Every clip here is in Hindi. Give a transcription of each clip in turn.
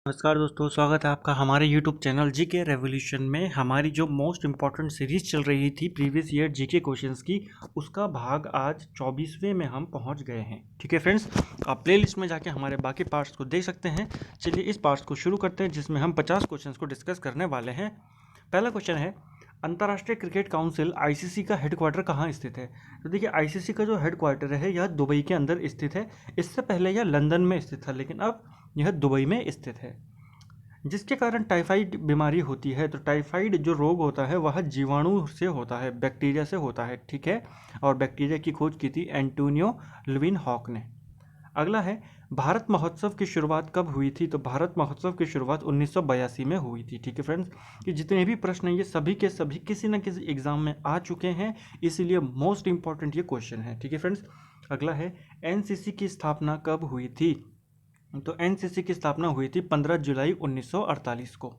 नमस्कार दोस्तों, स्वागत है आपका हमारे YouTube चैनल जीके रेवोल्यूशन में। हमारी जो मोस्ट इम्पॉर्टेंट सीरीज चल रही थी प्रीवियस ईयर जीके क्वेश्चंस की, उसका भाग आज 24वें में हम पहुंच गए हैं। ठीक है फ्रेंड्स, आप प्लेलिस्ट में जाके हमारे बाकी पार्ट्स को देख सकते हैं। चलिए इस पार्ट्स को शुरू करते हैं जिसमें हम 50 क्वेश्चंस को डिस्कस करने वाले हैं। पहला क्वेश्चन है, अंतर्राष्ट्रीय क्रिकेट काउंसिल आईसीसी का हेडक्वार्टर कहाँ स्थित है? तो देखिए, आईसीसी का जो हेडक्वार्टर है यह दुबई के अंदर स्थित है। इससे पहले यह लंदन में स्थित था, लेकिन अब यह दुबई में स्थित है। जिसके कारण टाइफाइड बीमारी होती है। तो टाइफाइड जो रोग होता है वह जीवाणु से होता है, बैक्टीरिया से होता है। ठीक है, और बैक्टीरिया की खोज की थी एंटोनियो ल्यूविनहॉक ने। अगला है, भारत महोत्सव की शुरुआत कब हुई थी? तो भारत महोत्सव की शुरुआत 1982 में हुई थी। ठीक है फ्रेंड्स, कि जितने भी प्रश्न हैं ये सभी के सभी किसी न किसी एग्जाम में आ चुके हैं, इसीलिए मोस्ट इंपॉर्टेंट ये क्वेश्चन है। ठीक है फ्रेंड्स, अगला है, एनसीसी की स्थापना कब हुई थी? तो एनसीसी की स्थापना हुई थी 15 जुलाई 1948 को।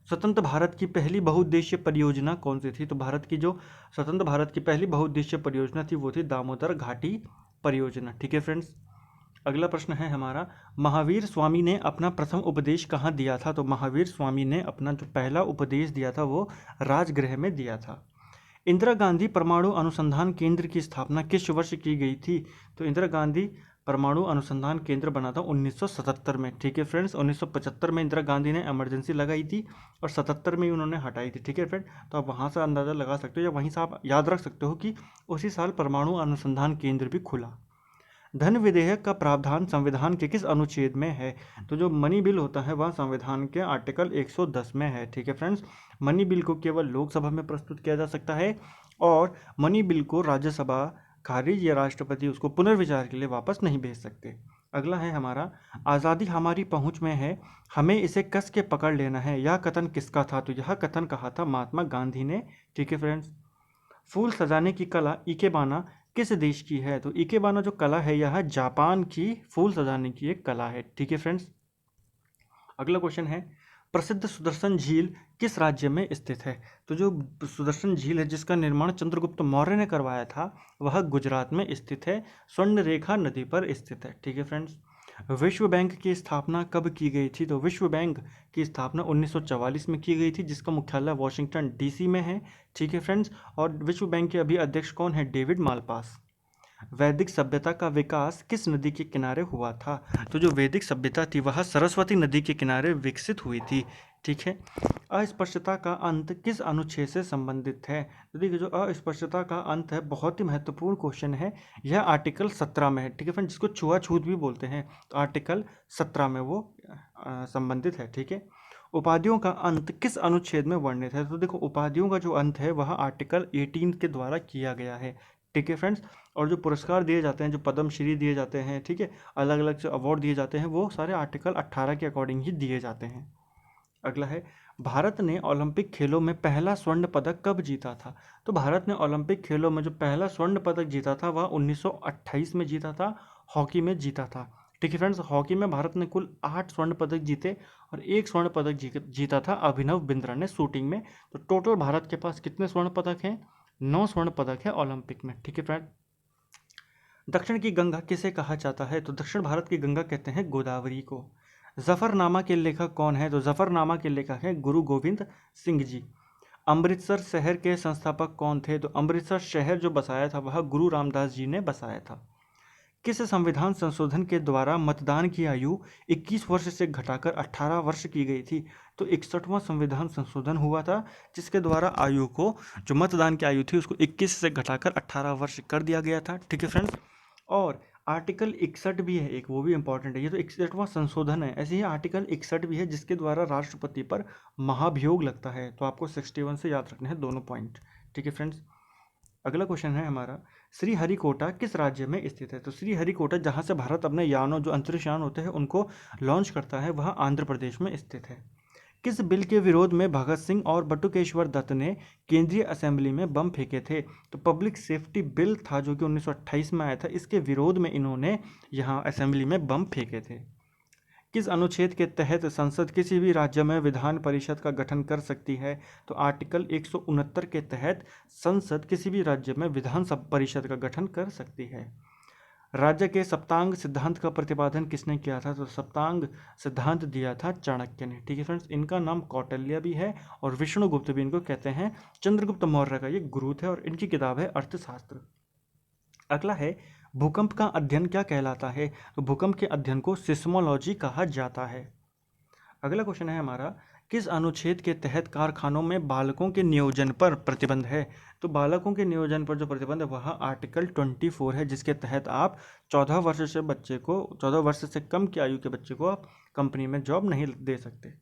स्वतंत्र भारत की पहली बहुउद्देशीय परियोजना कौन सी थी? तो भारत की जो स्वतंत्र भारत की पहली बहुउद्देशीय परियोजना थी वो थी दामोदर घाटी परियोजना। ठीक है फ्रेंड्स, अगला प्रश्न है हमारा, महावीर स्वामी ने अपना प्रथम उपदेश कहाँ दिया था? तो महावीर स्वामी ने अपना जो पहला उपदेश दिया था वो राजगृह में दिया था। इंदिरा गांधी परमाणु अनुसंधान केंद्र की स्थापना किस वर्ष की गई थी? तो इंदिरा गांधी परमाणु अनुसंधान केंद्र बना था 1977 में। ठीक है फ्रेंड्स, 1975 में इंदिरा गांधी ने इमरजेंसी लगाई थी और 77 में ही उन्होंने हटाई थी। ठीक है फ्रेंड, तो आप वहाँ से अंदाज़ा लगा सकते हो या वहीं से आप याद रख सकते हो कि उसी साल परमाणु अनुसंधान केंद्र भी खुला। धन विधेयक का प्रावधान संविधान के किस अनुच्छेद में है? तो जो मनी बिल होता है वह संविधान के आर्टिकल 110 में है। ठीक है फ्रेंड्स, मनी बिल को केवल लोकसभा में प्रस्तुत किया जा सकता है और मनी बिल को राज्यसभा खारिज या राष्ट्रपति उसको पुनर्विचार के लिए वापस नहीं भेज सकते। अगला है हमारा, आज़ादी हमारी पहुंच में है, हमें इसे कस के पकड़ लेना है, यह कथन किसका था? तो यह कथन कहा था महात्मा गांधी ने। ठीक है फ्रेंड्स, फूल सजाने की कला इकेबाना किस देश की है? तो इकेबाना जो कला है यह जापान की फूल सजाने की एक कला है। ठीक है फ्रेंड्स, अगला क्वेश्चन है, प्रसिद्ध सुदर्शन झील किस राज्य में स्थित है? तो जो सुदर्शन झील है जिसका निर्माण चंद्रगुप्त मौर्य ने करवाया था वह गुजरात में स्थित है, स्वर्ण रेखा नदी पर स्थित है। ठीक है फ्रेंड्स, विश्व बैंक की स्थापना कब की गई थी? तो विश्व बैंक की स्थापना 1944 में की गई थी, जिसका मुख्यालय वॉशिंगटन डीसी में है। ठीक है फ्रेंड्स, और विश्व बैंक के अभी अध्यक्ष कौन है? David Malpass. वैदिक सभ्यता का विकास किस नदी के किनारे हुआ था? तो जो वैदिक सभ्यता थी वह सरस्वती नदी के किनारे विकसित हुई थी। ठीक है, अस्पष्टता का अंत किस अनुच्छेद से संबंधित है? तो देखिए, जो अस्पष्टता का अंत है बहुत ही महत्वपूर्ण क्वेश्चन है, यह आर्टिकल 17 में है। ठीक है फ्रेंड, जिसको छुआछूत भी बोलते हैं, तो आर्टिकल 17 में वो संबंधित है। ठीक है, उपाधियों का अंत किस अनुच्छेद में वर्णित है? तो देखो, उपाधियों का जो अंत है वह आर्टिकल 18 के द्वारा किया गया है। ठीक है फ्रेंड्स, और जो पुरस्कार दिए जाते हैं, जो पद्मश्री दिए जाते हैं, ठीक है, अलग अलग जो अवार्ड दिए जाते हैं, वो सारे आर्टिकल 18 के अकॉर्डिंग ही दिए जाते हैं। अगला है, भारत ने ओलंपिक खेलों में पहला स्वर्ण पदक कब जीता था? तो भारत ने ओलंपिक खेलों में जो पहला स्वर्ण पदक जीता था वह 1928 में जीता था, हॉकी में जीता था। ठीक है फ्रेंड्स, हॉकी में भारत ने कुल 8 स्वर्ण पदक जीते और एक स्वर्ण पदक जीता था अभिनव बिंद्रा ने शूटिंग में। तो टोटल भारत के पास कितने स्वर्ण पदक हैं? 9 स्वर्ण पदक है ओलंपिक में। ठीक है फ्रेंड, दक्षिण की गंगा किसे कहा जाता है? तो दक्षिण भारत की गंगा कहते हैं गोदावरी को। जफरनामा के लेखक कौन है? तो जफरनामा के लेखक हैं गुरु गोविंद सिंह जी। अमृतसर शहर के संस्थापक कौन थे? तो अमृतसर शहर जो बसाया था वह गुरु रामदास जी ने बसाया था। किस संविधान संशोधन के द्वारा मतदान की आयु 21 वर्ष से घटाकर 18 वर्ष की गई थी? तो 61वां संविधान संशोधन हुआ था जिसके द्वारा आयु को, जो मतदान की आयु थी उसको 21 से घटाकर 18 वर्ष कर दिया गया था। ठीक है फ्रेंड्स, और आर्टिकल 61 भी है एक, वो भी इंपॉर्टेंट है। ये तो 61वां संशोधन है, ऐसे ही आर्टिकल 61 भी है जिसके द्वारा राष्ट्रपति पर महाभियोग लगता है। तो आपको 61 से याद रखने हैं दोनों पॉइंट। ठीक है फ्रेंड्स, अगला क्वेश्चन है हमारा, श्रीहरिकोटा किस राज्य में स्थित है? तो श्रीहरिकोटा जहाँ से भारत अपने यानों, जो अंतरिक्ष यान होते हैं उनको लॉन्च करता है, वह आंध्र प्रदेश में स्थित है। किस बिल के विरोध में भगत सिंह और बटुकेश्वर दत्त ने केंद्रीय असेंबली में बम फेंके थे? तो पब्लिक सेफ्टी बिल था जो कि 1928 में आया था, इसके विरोध में इन्होंने यहाँ असेंबली में बम फेंके थे। किस अनुच्छेद के तहत संसद किसी भी राज्य में विधान परिषद का गठन कर सकती है? तो आर्टिकल 169 के तहत संसद किसी भी राज्य में विधान परिषद का गठन कर सकती है। राज्य के सप्तांग सिद्धांत का प्रतिपादन किसने किया था? तो सप्तांग सिद्धांत दिया था चाणक्य ने। ठीक है फ्रेंड्स, इनका नाम कौटिल्य भी है और विष्णुगुप्त भी इनको कहते हैं। चंद्रगुप्त मौर्य का ये गुरु थे और इनकी किताब है अर्थशास्त्र। अगला है, भूकंप का अध्ययन क्या कहलाता है? तो भूकंप के अध्ययन को सिस्मोलॉजी कहा जाता है। अगला क्वेश्चन है हमारा, किस अनुच्छेद के तहत कारखानों में बालकों के नियोजन पर प्रतिबंध है? तो बालकों के नियोजन पर जो प्रतिबंध है वह आर्टिकल 24 है, जिसके तहत आप 14 वर्ष से कम की आयु के बच्चे को आप कंपनी में जॉब नहीं दे सकते।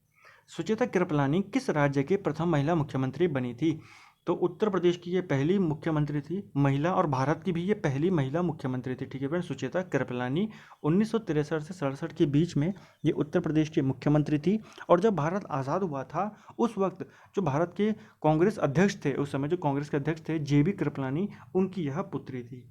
सुचेता कृपलानी किस राज्य की प्रथम महिला मुख्यमंत्री बनी थी? तो उत्तर प्रदेश की ये पहली मुख्यमंत्री थी महिला, और भारत की भी ये पहली महिला मुख्यमंत्री थी। ठीक है फ्रेंड्स, सुचेता कृपलानी 1963 से 67 के बीच में ये उत्तर प्रदेश की मुख्यमंत्री थी। और जब भारत आज़ाद हुआ था उस वक्त जो भारत के कांग्रेस अध्यक्ष थे, उस समय जो कांग्रेस के अध्यक्ष थे JB कृपलानी, उनकी यह पुत्री थी।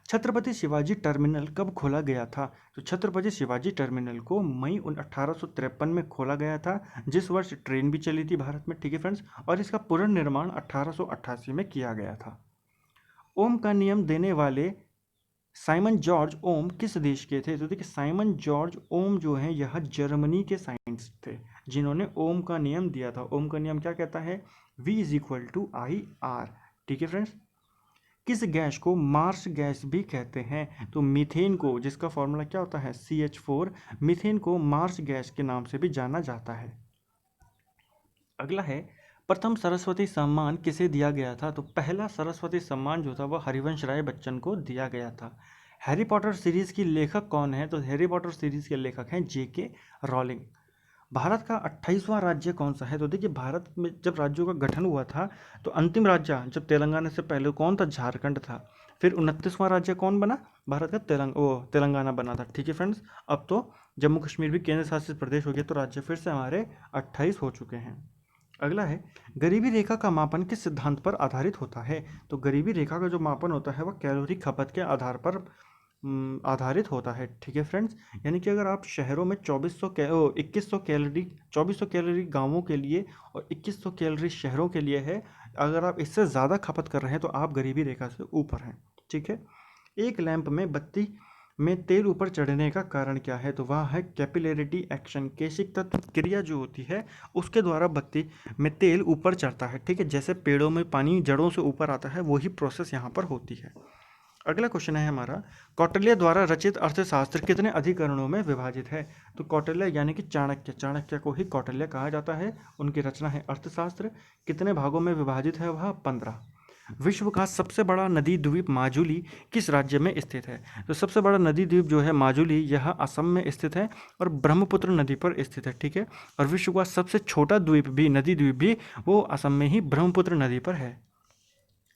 छत्रपति शिवाजी टर्मिनल कब खोला गया था? तो छत्रपति शिवाजी टर्मिनल को मई 1853 में खोला गया था, जिस वर्ष ट्रेन भी चली थी भारत में। ठीक है फ्रेंड्स, और इसका पुनर्निर्माण 1888 में किया गया था। ओम का नियम देने वाले साइमन जॉर्ज ओम किस देश के थे? तो देखिए, साइमन जॉर्ज ओम जो है यह जर्मनी के साइंटिस्ट थे, जिन्होंने ओम का नियम दिया था। ओम का नियम क्या कहता है? V=IR। ठीक है फ्रेंड्स, किस गैस को मार्स गैस भी कहते हैं? तो मीथेन को, जिसका फॉर्मूला क्या होता है? CH4, मीथेन को मार्स गैस के नाम से भी जाना जाता है। अगला है, प्रथम सरस्वती सम्मान किसे दिया गया था? तो पहला सरस्वती सम्मान जो था वह हरिवंश राय बच्चन को दिया गया था। हैरी पॉटर सीरीज की लेखक कौन है? तो हैरी पॉटर सीरीज के लेखक हैं JK रॉलिंग। भारत का 28वां राज्य कौन सा है? तो देखिए, भारत में जब राज्यों का गठन हुआ था तो अंतिम राज्य जब तेलंगाना से पहले कौन था? झारखंड था। फिर 29वां राज्य कौन बना भारत का? तेलंगाना बना था। ठीक है फ्रेंड्स, अब तो जम्मू कश्मीर भी केंद्र शासित प्रदेश हो गया, तो राज्य फिर से हमारे 28 हो चुके हैं। अगला है, गरीबी रेखा का मापन किस सिद्धांत पर आधारित होता है? तो गरीबी रेखा का जो मापन होता है वह कैलोरी खपत के आधार पर आधारित होता है। ठीक है फ्रेंड्स, यानी कि अगर आप शहरों में 2400 कैलोरी गांवों के लिए और 2100 कैलोरी शहरों के लिए है, अगर आप इससे ज़्यादा खपत कर रहे हैं तो आप गरीबी रेखा से ऊपर हैं। ठीक है, एक लैंप में बत्ती में तेल ऊपर चढ़ने का कारण क्या है? तो वह है कैपिलरिटी एक्शन। केशिक तत्व क्रिया जो होती है उसके द्वारा बत्ती में तेल ऊपर चढ़ता है। ठीक है, जैसे पेड़ों में पानी जड़ों से ऊपर आता है, वही प्रोसेस यहाँ पर होती है। अगला क्वेश्चन है हमारा, कौटिल्य द्वारा रचित अर्थशास्त्र कितने अधिकरणों में विभाजित है? तो कौटिल्य यानी कि चाणक्य को ही कौटिल्य कहा जाता है। उनकी रचना है अर्थशास्त्र। कितने भागों में विभाजित है? वह 15। विश्व का सबसे बड़ा नदी द्वीप माजुली किस राज्य में स्थित है? तो सबसे बड़ा नदी द्वीप जो है माजुली, यह असम में स्थित है और ब्रह्मपुत्र नदी पर स्थित है। ठीक है, और विश्व का सबसे छोटा द्वीप भी, नदी द्वीप भी, वो असम में ही ब्रह्मपुत्र नदी पर है।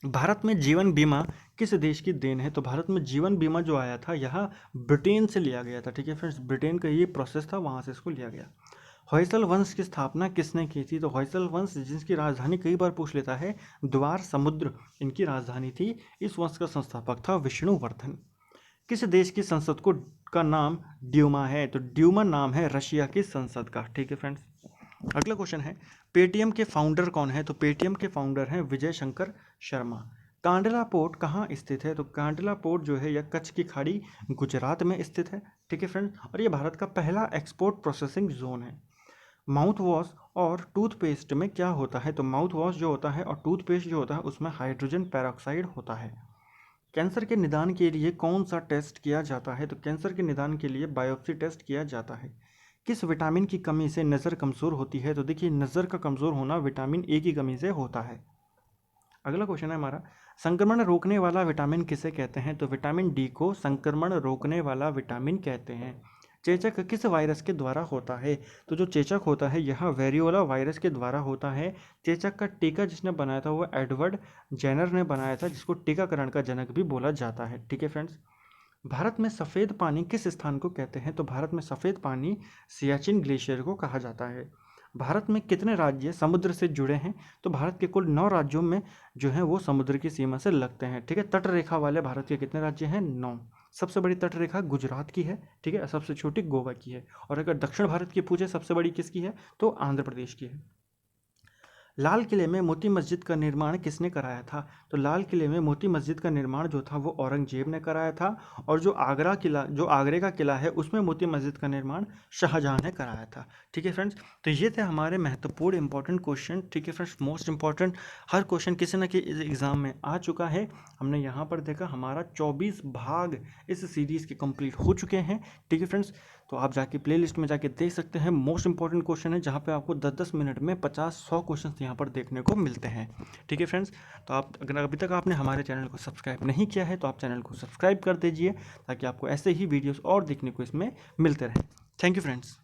भारत में जीवन बीमा किस देश की देन है? तो भारत में जीवन बीमा जो आया था यह ब्रिटेन से लिया गया था। ठीक है फ्रेंड्स, ब्रिटेन का ये प्रोसेस था, वहाँ से इसको लिया गया। होयसल वंश की स्थापना किसने की थी? तो होयसल वंश, जिसकी राजधानी कई बार पूछ लेता है, द्वार समुद्र इनकी राजधानी थी। इस वंश का संस्थापक था विष्णुवर्धन। किस देश की संसद का नाम ड्यूमा है? तो ड्यूमा नाम है रशिया की संसद का। ठीक है फ्रेंड्स, अगला क्वेश्चन है, पेटीएम के फाउंडर कौन है? तो पेटीएम के फाउंडर हैं विजय शंकर शर्मा। कांडला पोर्ट कहाँ स्थित है? तो कांडला पोर्ट जो है यह कच्छ की खाड़ी गुजरात में स्थित है। ठीक है फ्रेंड, और ये भारत का पहला एक्सपोर्ट प्रोसेसिंग जोन है। माउथ वॉश और टूथपेस्ट में क्या होता है? तो माउथ वॉश जो होता है और टूथपेस्ट जो होता है उसमें हाइड्रोजन पेरोक्साइड होता है। कैंसर के निदान के लिए कौन सा टेस्ट किया जाता है? तो कैंसर के निदान के लिए बायोप्सी टेस्ट किया जाता है। किस विटामिन की कमी से नज़र कमज़ोर होती है? तो देखिए, नज़र का कमज़ोर होना विटामिन ए की कमी से होता है। अगला क्वेश्चन है हमारा, संक्रमण रोकने वाला विटामिन किसे कहते हैं? तो विटामिन डी को संक्रमण रोकने वाला विटामिन कहते हैं। चेचक किस वायरस के द्वारा होता है? तो जो चेचक होता है यह वेरियोला वायरस के द्वारा होता है। चेचक का टीका जिसने बनाया था वो एडवर्ड जेनर ने बनाया था, जिसको टीकाकरण का जनक भी बोला जाता है। ठीक है फ्रेंड्स, भारत में सफ़ेद पानी किस स्थान को कहते हैं? तो भारत में सफ़ेद पानी सियाचिन ग्लेशियर को कहा जाता है। भारत में कितने राज्य समुद्र से जुड़े हैं? तो भारत के कुल 9 राज्यों में जो है वो समुद्र की सीमा से लगते हैं। ठीक है, तट रेखा वाले भारत के कितने राज्य हैं? 9। सबसे बड़ी तट रेखा गुजरात की है। ठीक है, सबसे छोटी गोवा की है। और अगर दक्षिण भारत की पूछे सबसे बड़ी किसकी है, तो आंध्र प्रदेश की है। लाल किले में मोती मस्जिद का निर्माण किसने कराया था? तो लाल किले में मोती मस्जिद का निर्माण जो था वो औरंगजेब ने कराया था। और जो आगरे का किला है उसमें मोती मस्जिद का निर्माण शाहजहां ने कराया था। ठीक है फ्रेंड्स, तो ये थे हमारे महत्वपूर्ण इंपॉर्टेंट क्वेश्चन। ठीक है फ्रेंड्स, मोस्ट इंपॉर्टेंट हर क्वेश्चन किसी न किसी एग्जाम में आ चुका है। हमने यहाँ पर देखा हमारा 24 भाग इस सीरीज़ के कंप्लीट हो चुके हैं। ठीक है फ्रेंड्स, तो आप जाके प्लेलिस्ट में जाके देख सकते हैं। मोस्ट इंपॉर्टेंट क्वेश्चन है जहाँ पे आपको 10-10 मिनट में 50-100 क्वेश्चन यहाँ पर देखने को मिलते हैं। ठीक है फ्रेंड्स, तो आप अगर अभी तक आपने हमारे चैनल को सब्सक्राइब नहीं किया है तो आप चैनल को सब्सक्राइब कर दीजिए, ताकि आपको ऐसे ही वीडियोस और देखने को इसमें मिलते रहें। Thank you friends.